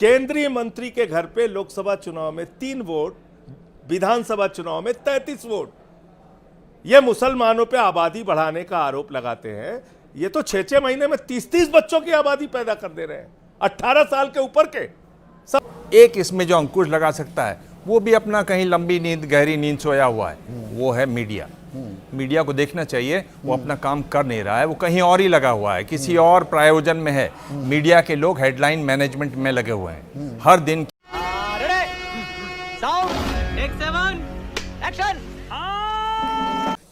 केंद्रीय मंत्री के घर पे लोकसभा चुनाव में 3 वोट, विधानसभा चुनाव में 33 वोट। ये मुसलमानों पे आबादी बढ़ाने का आरोप लगाते हैं। ये तो 6-6 महीने में 30-30 बच्चों की आबादी पैदा कर दे रहे हैं, 18 साल के ऊपर के सब। एक इसमें जो अंकुश लगा सकता है वो भी अपना कहीं लंबी नींद, गहरी नींद सोया हुआ है, वो है मीडिया। मीडिया को देखना चाहिए, वो अपना काम कर नहीं रहा है, वो कहीं और ही लगा हुआ है, किसी और प्रायोजन में है। मीडिया के लोग हेडलाइन मैनेजमेंट में लगे हुए हैं हर दिन।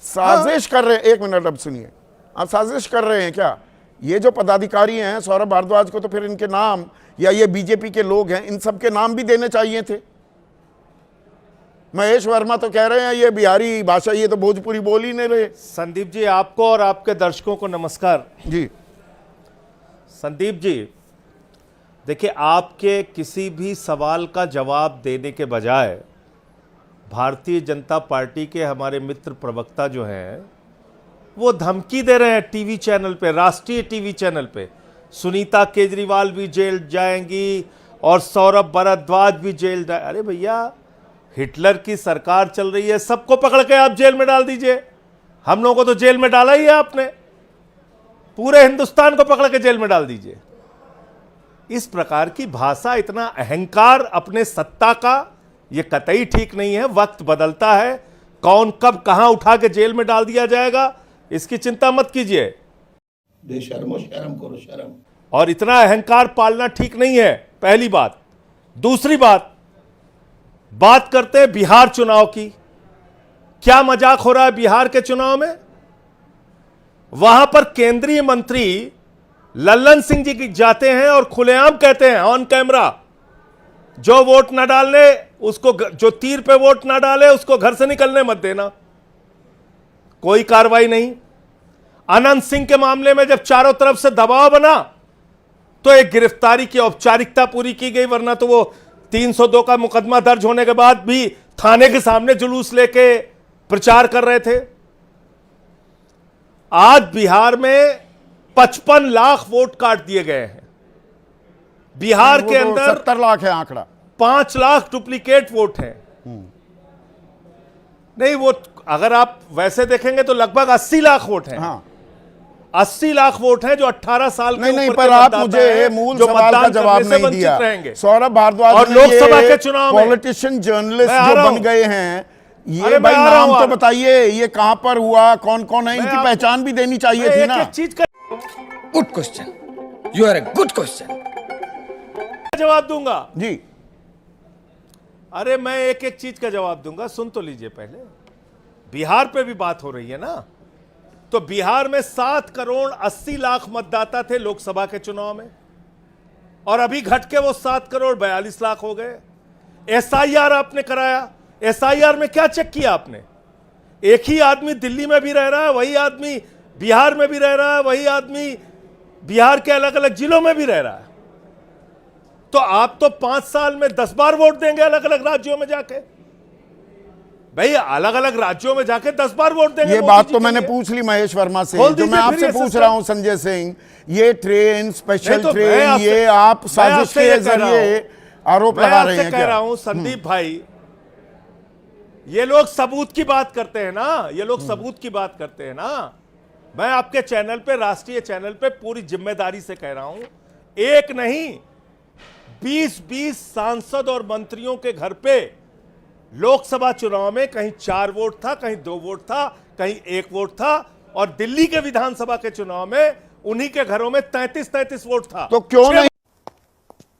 साजिश कर रहे हैं, एक मिनट अब सुनिए, आप साजिश कर रहे हैं क्या? ये जो पदाधिकारी हैं सौरभ भारद्वाज को तो फिर इनके नाम, या ये बीजेपी के लोग हैं, इन सब के नाम भी देने चाहिए थे। महेश वर्मा तो कह रहे हैं ये बिहारी भाषा, ये तो भोजपुरी बोल ही नहीं रहे। संदीप जी, आपको और आपके दर्शकों को नमस्कार जी। संदीप जी, देखिए, आपके किसी भी सवाल का जवाब देने के बजाय भारतीय जनता पार्टी के हमारे मित्र प्रवक्ता जो हैं वो धमकी दे रहे हैं टीवी चैनल पे, राष्ट्रीय टीवी चैनल पे। सुनीता केजरीवाल भी जेल जाएंगी और सौरभ भारद्वाज भी जेल जाए। अरे भैया, हिटलर की सरकार चल रही है, सबको पकड़ के आप जेल में डाल दीजिए। हम लोगों को तो जेल में डाला ही है आपने, पूरे हिंदुस्तान को पकड़ के जेल में डाल दीजिए। इस प्रकार की भाषा, इतना अहंकार अपने सत्ता का, यह कतई ठीक नहीं है। वक्त बदलता है, कौन कब कहां उठा के जेल में डाल दिया जाएगा, इसकी चिंता मत कीजिए। बेशर्मो, शर्म करो, शर्म। और इतना अहंकार पालना ठीक नहीं है, पहली बात। दूसरी बात करते हैं बिहार चुनाव की। क्या मजाक हो रहा है बिहार के चुनाव में? वहां पर केंद्रीय मंत्री लल्लन सिंह जी जाते हैं और खुलेआम कहते हैं ऑन कैमरा, जो वोट ना डालने उसको, जो तीर पे वोट ना डाले उसको घर से निकलने मत देना। कोई कार्रवाई नहीं। अनंत सिंह के मामले में जब चारों तरफ से दबाव बना तो एक गिरफ्तारी की औपचारिकता पूरी की गई, वरना तो वो 302 का मुकदमा दर्ज होने के बाद भी थाने के सामने जुलूस लेके प्रचार कर रहे थे। आज बिहार में 55 लाख वोट काट दिए गए हैं। बिहार के अंदर 70 लाख है आंकड़ा, 5 लाख डुप्लीकेट वोट हैं। नहीं, वो अगर आप वैसे देखेंगे तो लगभग 80 लाख वोट हैं। हाँ। 80 लाख वोट हैं जो 18 साल के नहीं, ऊपर पर के आप मतदाता मुझे हैं, मूल जो सवाल का मतदान जवाब करने से नहीं दिया। रहेंगे। सौरभ भारद्वाज और लोकसभा के चुनाव में पॉलिटिशियन, जर्नलिस्ट जो बन गए हैं, ये अरे भाई मैं आ रहा नाम हूं तो बताइए, ये कहां पर हुआ, कौन कौन है, इनकी पहचान भी देनी चाहिए थी ना। एक चीज का good question, you are a good question. जवाब दूंगा जी। अरे मैं एक एक चीज का जवाब दूंगा, सुन तो लीजिए पहले। बिहार पे भी बात हो रही है ना, तो बिहार में 7 करोड़ 80 लाख मतदाता थे लोकसभा के चुनाव में, और अभी घट के वो 7 करोड़ 42 लाख हो गए। एसआईआर आपने कराया, एसआईआर में क्या चेक किया आपने? एक ही आदमी दिल्ली में भी रह रहा है, वही आदमी बिहार में भी रह रहा है, वही आदमी बिहार के अलग अलग जिलों में भी रह रहा है। तो आप तो 5 साल में 10 बार वोट देंगे अलग अलग राज्यों में जाके? भाई, अलग अलग राज्यों में जाके 10 बार वोट देंगे? ये बात तो मैंने पूछ ली महेश वर्मा से, जो मैं आपसे पूछ रहा हूं संजय सिंह, ये ट्रेन, स्पेशल ट्रेन, ये आप साजिश के जरिए आरोप लगा रहे हैं? कह रहा हूं संदीप भाई, ये लोग सबूत की बात करते हैं ना, ये लोग सबूत की बात करते हैं ना। मैं आपके चैनल पे, राष्ट्रीय चैनल पे पूरी जिम्मेदारी से कह रहा हूं, एक नहीं 20-20 सांसद और मंत्रियों के घर पे लोकसभा चुनाव में कहीं 4 वोट था, कहीं 2 वोट था, कहीं 1 वोट था, और दिल्ली के विधानसभा के चुनाव में उन्हीं के घरों में 33-33 वोट था। तो क्यों नहीं?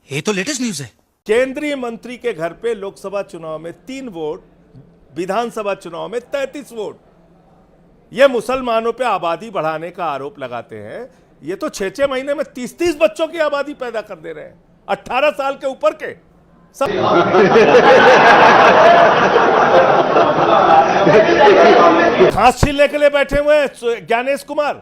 ये तो लेटेस्ट न्यूज़ है। केंद्रीय मंत्री के घर पे लोकसभा चुनाव में 3 वोट, विधानसभा चुनाव में 33 वोट। यह मुसलमानों पे आबादी बढ़ाने का आरोप लगाते हैं। ये तो 6-6 महीने में 30-30 बच्चों की आबादी पैदा कर दे रहे हैं, 18 साल के ऊपर के सब। घास छीलने के लिए बैठे हुए हैं ज्ञानेश कुमार।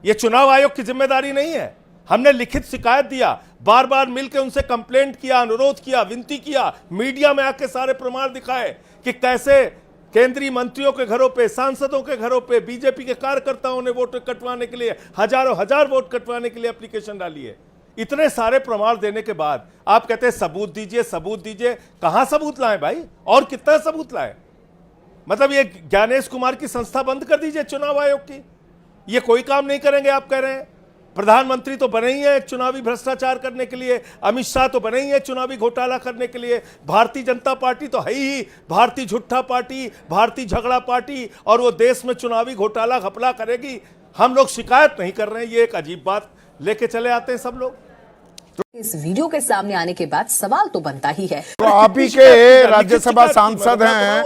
यह चुनाव आयोग की जिम्मेदारी नहीं है। हमने लिखित शिकायत दिया, बार बार मिलकर उनसे कंप्लेंट किया, अनुरोध किया, विनती किया, मीडिया में आके सारे प्रमाण दिखाए कि कैसे केंद्रीय मंत्रियों के घरों पे, सांसदों के घरों पे बीजेपी के कार्यकर्ताओं ने वोट कटवाने के लिए हजार वोट कटवाने के लिए एप्लीकेशन डाली है। इतने सारे प्रमाण देने के बाद आप कहते हैं सबूत दीजिए, सबूत दीजिए। कहां सबूत लाएं भाई, और कितना सबूत लाएं? मतलब ये ज्ञानेश कुमार की संस्था बंद कर दीजिए चुनाव आयोग की, ये कोई काम नहीं करेंगे आप कह रहे हैं। प्रधानमंत्री तो बने ही है चुनावी भ्रष्टाचार करने के लिए, अमित शाह तो बने ही है चुनावी घोटाला करने के लिए, भारतीय जनता पार्टी तो है ही भारतीय झूठा पार्टी, भारतीय झगड़ा पार्टी, और वो देश में चुनावी घोटाला घपला करेगी। हम लोग शिकायत नहीं कर रहे हैं, ये एक अजीब बात लेके चले आते हैं सब लोग। इस वीडियो के सामने आने के बाद सवाल तो बनता ही है। तो आप ही के राज्यसभा सांसद हैं,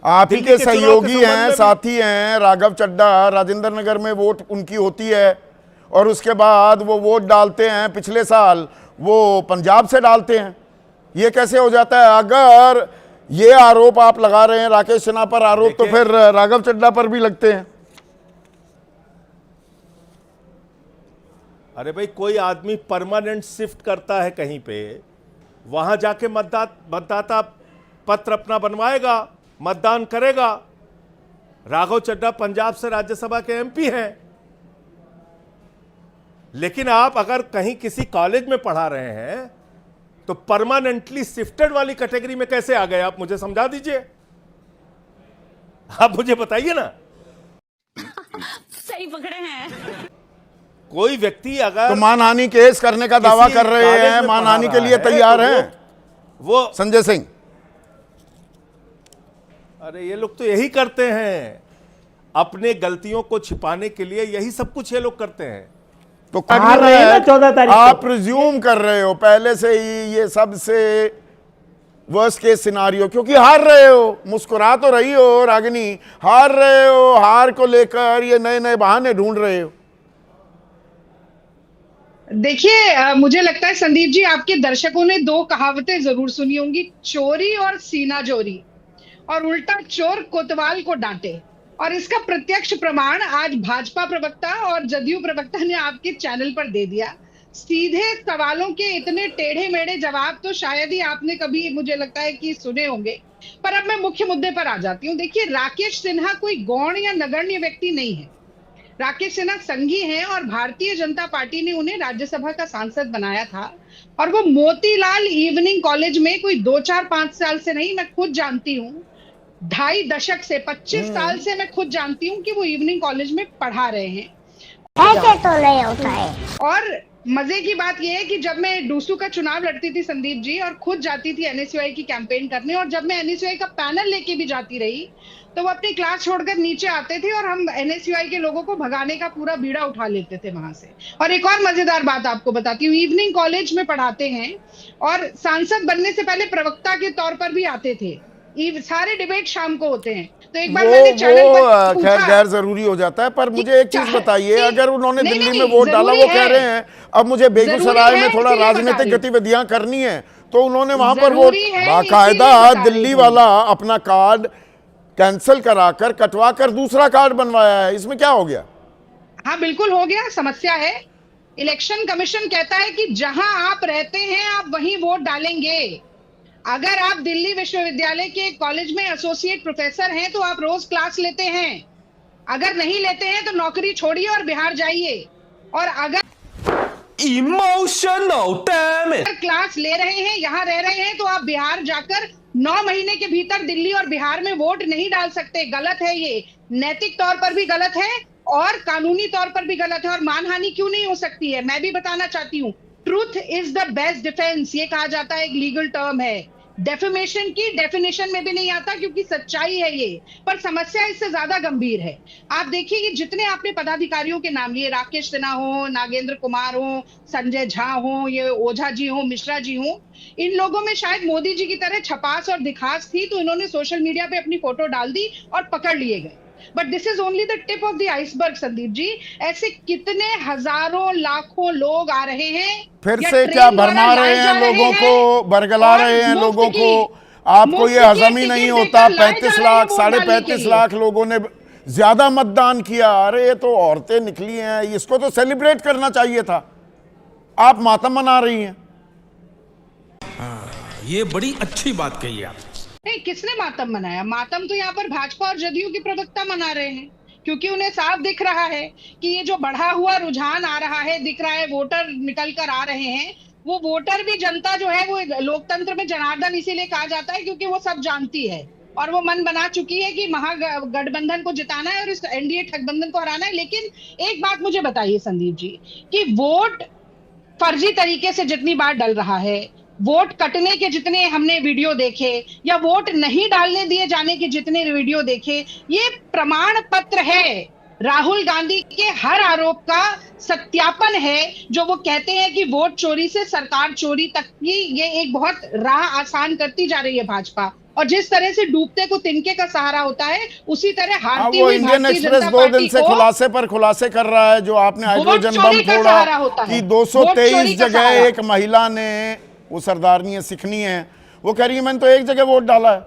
आप ही के सहयोगी हैं, साथी हैं राघव चड्ढा, राजेंद्र नगर में वोट उनकी होती है और उसके बाद वो वोट डालते हैं, पिछले साल वो पंजाब से डालते हैं। ये कैसे हो जाता है? अगर ये आरोप आप लगा रहे हैं राकेश सिन्हा पर आरोप, तो फिर राघव चड्ढा पर भी लगते हैं। अरे भाई, कोई आदमी परमानेंट शिफ्ट करता है कहीं पे, वहां जाके मतदाता पत्र अपना बनवाएगा, मतदान करेगा। राघव चड्ढा पंजाब से राज्यसभा के एमपी हैं, लेकिन आप अगर कहीं किसी कॉलेज में पढ़ा रहे हैं तो परमानेंटली शिफ्टेड वाली कैटेगरी में कैसे आ गए? आप मुझे समझा दीजिए, आप मुझे बताइए ना। सही पकड़े हैं। कोई व्यक्ति अगर तो मानहानि केस करने का दावा कर रहे हैं, मानहानि के लिए तैयार हैं वो संजय सिंह। अरे ये लोग तो यही करते हैं, अपने गलतियों को छिपाने के लिए यही सब कुछ ये लोग करते हैं। तो हार रहे हैं 14 तारीख आप प्रिज्यूम कर रहे हो पहले से ही ये सबसे वर्स्ट केस सिनारियो, क्योंकि हार रहे हो। मुस्कुरा तो रही हो रागिनी, हार रहे हो, हार को लेकर ये नए नए बहाने ढूंढ रहे हो। देखिए, मुझे लगता है संदीप जी, आपके दर्शकों ने दो कहावतें जरूर सुनी होंगी, चोरी और सीना जोरी, और उल्टा चोर कोतवाल को डांटे। और इसका प्रत्यक्ष प्रमाण आज भाजपा प्रवक्ता और जदयू प्रवक्ता ने आपके चैनल पर दे दिया। सीधे सवालों के इतने टेढ़े मेढ़े जवाब तो शायद ही आपने कभी, मुझे लगता है कि सुने होंगे। पर अब मैं मुख्य मुद्दे पर आ जाती हूँ। देखिए, राकेश सिन्हा कोई गौण या नगण्य व्यक्ति नहीं है। राकेश सिन्हा संघी हैं और भारतीय जनता पार्टी ने उन्हें राज्यसभा का सांसद बनाया था। और वो मोतीलाल इवनिंग कॉलेज में कोई 2-4-5 साल से नहीं, मैं खुद जानती हूँ, 2.5 दशक से 25 साल से मैं खुद जानती हूँ कि वो इवनिंग कॉलेज में पढ़ा रहे हैं। ऐसे तो नहीं होता है। और मजे की बात यह है कि जब मैं डूसू का चुनाव लड़ती थी संदीप जी, और खुद जाती थी एनएसयूआई की कैंपेन करने, और जब मैं एनएसयूआई का पैनल लेके भी जाती रही, तो वो अपनी क्लास छोड़कर नीचे आते थे और हम एनएसयूआई के लोगों को भगाने का पूरा बीड़ा उठा लेते थे वहां से। और एक और मजेदार बात आपको बताती हूँ, इवनिंग कॉलेज में पढ़ाते हैं और सांसद बनने से पहले प्रवक्ता के तौर पर भी आते थे। सारे डिबेट शाम को होते हैं। तो एक बार मैंने चैनल पर खैर गैर जरूरी हो जाता है, पर मुझे एक चीज बताइए, अगर उन्होंने दिल्ली में वोट डाला, वो कह रहे हैं अब मुझे बेगूसराय में थोड़ा राजनीतिक गतिविधियां करनी है, तो उन्होंने वहां पर वोट बाकायदा दिल्ली वाला अपना कार्ड कैंसिल कराकर कटवा कर दूसरा कार्ड बनवाया है। इसमें क्या हो गया? हाँ बिल्कुल हो गया, समस्या है। इलेक्शन कमीशन कहता है कि जहां आप रहते हैं आप वहीं वोट डालेंगे। अगर आप दिल्ली विश्वविद्यालय के कॉलेज में एसोसिएट प्रोफेसर हैं तो आप रोज क्लास लेते हैं, अगर नहीं लेते हैं तो नौकरी छोड़िए और बिहार जाइए। और अगर इमोशनल डैमेज क्लास ले रहे हैं, यहाँ रह रहे हैं, तो आप बिहार जाकर 9 महीने के भीतर दिल्ली और बिहार में वोट नहीं डाल सकते। गलत है ये, नैतिक तौर पर भी गलत है और कानूनी तौर पर भी गलत है। और मानहानि क्यों नहीं हो सकती है, मैं भी बताना चाहती हूँ। Truth is the best defence, ये कहा जाता है, एक लीगल टर्म है। डेफेमेशन की डेफिनेशन में भी नहीं आता, क्योंकि सच्चाई है ये। पर समस्या इससे ज्यादा गंभीर है। आप देखिए, ये जितने आपने पदाधिकारियों के नाम लिए, राकेश सिन्हा हो, नागेंद्र कुमार हो, संजय झा हो, ये ओझा जी हो, मिश्रा जी हो, इन लोगों में शायद मोदी जी की तरह छपास और दिखास थी, तो इन्होंने सोशल मीडिया पे अपनी फोटो डाल दी और पकड़ लिए गए। But this is only the tip of the iceberg Sandeep ji. ऐसे कितने हजारों लाखों लोग आ रहे हैं, फिर से क्या भरमा रहे हैं लोगों को, बरगला रहे हैं लोगों को। आपको ये हजम ही नहीं होता। 35 लाख 35.5 लाख लोगों ने ज्यादा मतदान किया। अरे ये तो औरतें निकली हैं, इसको तो सेलिब्रेट करना चाहिए था। आप मातम मना रही हैं। ये बड़ी अच्छी बात कही आप। नहीं, किसने मातम मनाया? मातम तो यहाँ पर भाजपा और जदयू के प्रवक्ता मना रहे हैं। क्योंकि उन्हें साफ दिख रहा है कि ये जो बढ़ा हुआ रुझान आ रहा है, दिख रहा है वोटर निकल कर आ रहे हैं, वो वोटर भी जनता जो है वो लोकतंत्र में जनार्दन इसीलिए कहा जाता है क्योंकि वो सब जानती है और वो मन बना चुकी है कि महागठबंधन को जिताना है और इस एनडीए ठगबंधन को हराना है। लेकिन एक बात मुझे बताइए संदीप जी कि वोट फर्जी तरीके से जितनी बार डल रहा है, वोट कटने के जितने हमने वीडियो देखे या वोट नहीं डालने दिए जाने के जितने वीडियो देखे, ये प्रमाण पत्र है राहुल गांधी के हर आरोप का सत्यापन है जो वो कहते हैं कि वोट चोरी से सरकार चोरी तक की ये एक बहुत राह आसान करती जा रही है भाजपा। और जिस तरह से डूबते को तिनके का सहारा होता है उसी तरह हारती वो हुई इंडियन भारतीय एक्सप्रेस जनता 2 पार्टी दिन से को खुलासे पर खुलासे कर रहा है जो आपने हाइड्रोजन बम चोरी का सहारा होता फोड़ा है। कि वोट चोरी 223 का जगह सहारा। एक महिला ने, वो सरदारनी है, सिखनी है, वो कह रही है मैंने तो एक जगह वोट डाला है।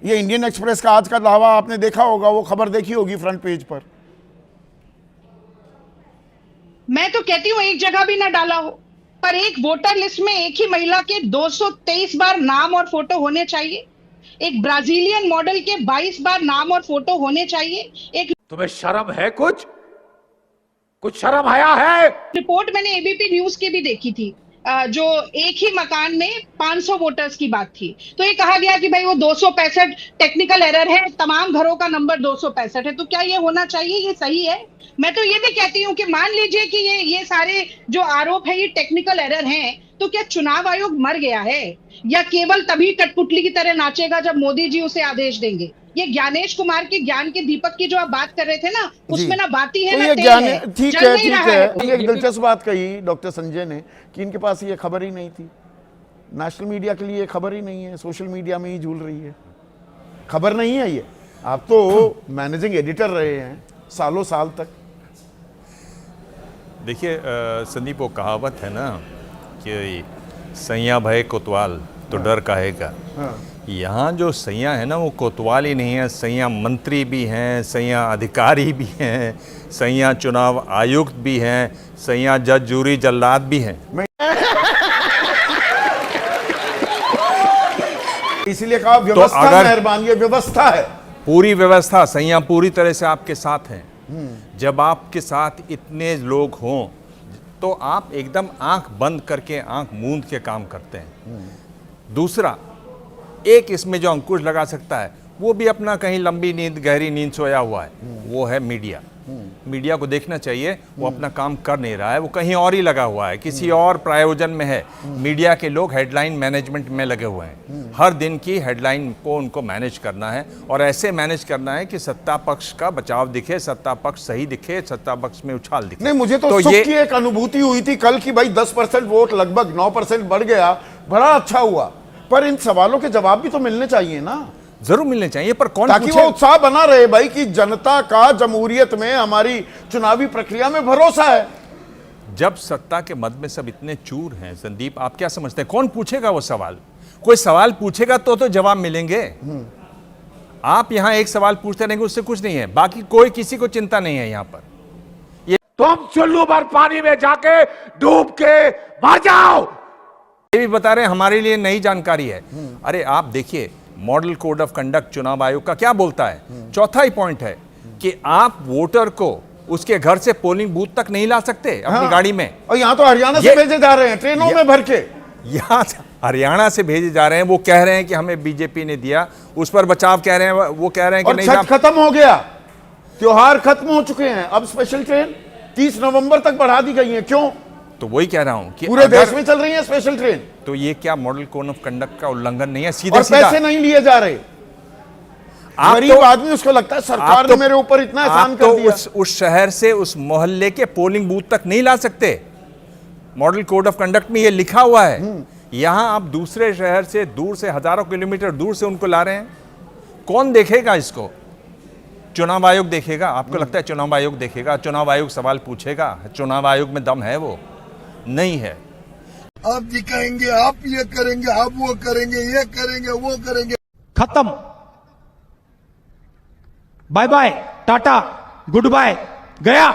ये इंडियन एक्सप्रेस का आज का दावा आपने देखा होगा, वो खबर देखी होगी फ्रंट पेज पर। मैं तो कहती हूँ एक जगह भी ना डाला हो, पर एक वोटर लिस्ट में एक ही महिला के 223 बार नाम और फोटो होने चाहिए, एक ब्राजीलियन मॉडल के 22 बार नाम और फोटो होने चाहिए। एक तुम्हें शर्म है? कुछ शर्म आया है? रिपोर्ट मैंने एबीपी न्यूज की भी देखी थी, जो एक ही मकान में 500 वोटर्स की बात थी, तो ये कहा गया कि भाई वो 265 टेक्निकल एरर है, तमाम घरों का नंबर 265 है। तो क्या ये होना चाहिए? ये सही है? मैं तो ये भी कहती हूँ कि मान लीजिए कि ये सारे जो आरोप है ये टेक्निकल एरर हैं, तो क्या चुनाव आयोग मर गया है या केवल तभी कठपुतली की तरह नाचेगा जब मोदी जी उसे आदेश देंगे? ये ज्ञानेश कुमार के ज्ञान के दीपक की जो आप बात कर रहे थे ना, उसमें ना बाती है तो ना ये तेल ज्ञान है, ठीक जल है, नहीं ठीक रहा है। एक दिलचस्प बात कही डॉक्टर संजय ने कि इनके पास ये खबर ही नहीं थी। नेशनल मीडिया के लिए ये खबर ही नहीं है, सोशल मीडिया में ही झूल रही है, खबर नहीं है ये। आप तो मैनेजिंग एडिटर रहे हैं सालों साल तक। देखिए संदीप, वो कहावत है ना कि सैया भय कोतवाल तो डर काहे का। यहाँ जो सैया है ना वो कोतवाल ही नहीं है, सैया मंत्री भी हैं, सैया अधिकारी भी हैं, सैया चुनाव आयुक्त भी हैं, सैया जज जूरी जल्लाद भी हैं। इसीलिए कहा व्यवस्था अगर मेहरबानी है, व्यवस्था है पूरी व्यवस्था, सैया पूरी तरह से आपके साथ हैं। जब आपके साथ इतने लोग हों तो आप एकदम आंख बंद करके, आंख मूंद के काम करते हैं। दूसरा, एक इसमें जो अंकुश लगा सकता है वो भी अपना कहीं लंबी नींद, गहरी नींद सोया हुआ है, वो है मीडिया। मीडिया को देखना चाहिए, वो अपना काम कर नहीं रहा है, वो कहीं और ही लगा हुआ है, किसी और प्रायोजन में है। मीडिया के लोग हेडलाइन मैनेजमेंट में लगे हुए हैं, हर दिन की हेडलाइन को उनको मैनेज करना है और ऐसे मैनेज करना है कि सत्ता पक्ष का बचाव दिखे, सत्ता पक्ष सही दिखे, सत्ता पक्ष में उछाल दिखे। नहीं, मुझे तो सुख की एक अनुभूति हुई थी कल की, भाई 10% वोट लगभग 9% बढ़ गया, बड़ा अच्छा हुआ। पर इन सवालों के जवाब भी तो मिलने चाहिए ना। जरूर मिलने चाहिए, पर कौन ताकि वो उत्साह बना रहे भाई कि जनता का जमहूरियत में, हमारी चुनावी प्रक्रिया में भरोसा है। जब सत्ता के मद में सब इतने चूर हैं संदीप, आप क्या समझते हैं कौन पूछेगा वो सवाल? कोई सवाल पूछेगा तो जवाब मिलेंगे। आप यहां एक सवाल पूछते रहेंगे, उससे कुछ नहीं है, बाकी कोई किसी को चिंता नहीं है यहां पर। ये तुम चुल्लू भर पानी में जाके डूब के मर जाओ। ये भी बता रहे हैं हमारे लिए नई जानकारी है। अरे आप देखिए, मॉडल कोड ऑफ कंडक्ट चुनाव आयोग का क्या बोलता है? चौथा ही पॉइंट है कि आप वोटर को उसके घर से पोलिंग बूथ तक नहीं ला सकते अपनी गाड़ी में। और यहाँ तो हरियाणा से भेजे जा रहे हैं ट्रेनों में भर के। यहाँ हरियाणा से भेजे जा रहे हैं, वो कह रहे हैं कि हमें बीजेपी ने दिया, उस पर बचाव कह रहे हैं, वो कह रहे हैं कि नहीं छठ खत्म हो गया, त्योहार खत्म हो चुके हैं, अब स्पेशल ट्रेन 30 नवंबर तक बढ़ा दी गई है। क्यों? तो वही कह रहा हूं कि पूरे देश में चल रही है स्पेशल ट्रेन। तो ये क्या मॉडल कोड ऑफ कंडक्ट का उल्लंघन नहीं है? और पैसे नहीं लिए जा रहे। गरीब आदमी, उसको लगता है सरकार ने मेरे ऊपर इतना एहसान कर दिया। उस शहर से उस मोहल्ले के पोलिंग बूथ तक नहीं ला सकते। मॉडल कोड ऑफ कंडक्ट में ये लिखा हुआ है। यहां आप दूसरे शहर से, दूर से, हजारों किलोमीटर दूर से उनको ला रहे हैं। कौन देखेगा इसको? चुनाव आयोग देखेगा? आपको लगता है चुनाव आयोग देखेगा? चुनाव आयोग सवाल पूछेगा? चुनाव आयोग में दम है? वो नहीं है। आप दिखाएंगे, आप ये करेंगे, आप वो करेंगे, ये करेंगे, वो करेंगे। खत्म, बाय बाय, टाटा, गुड बाय, गया।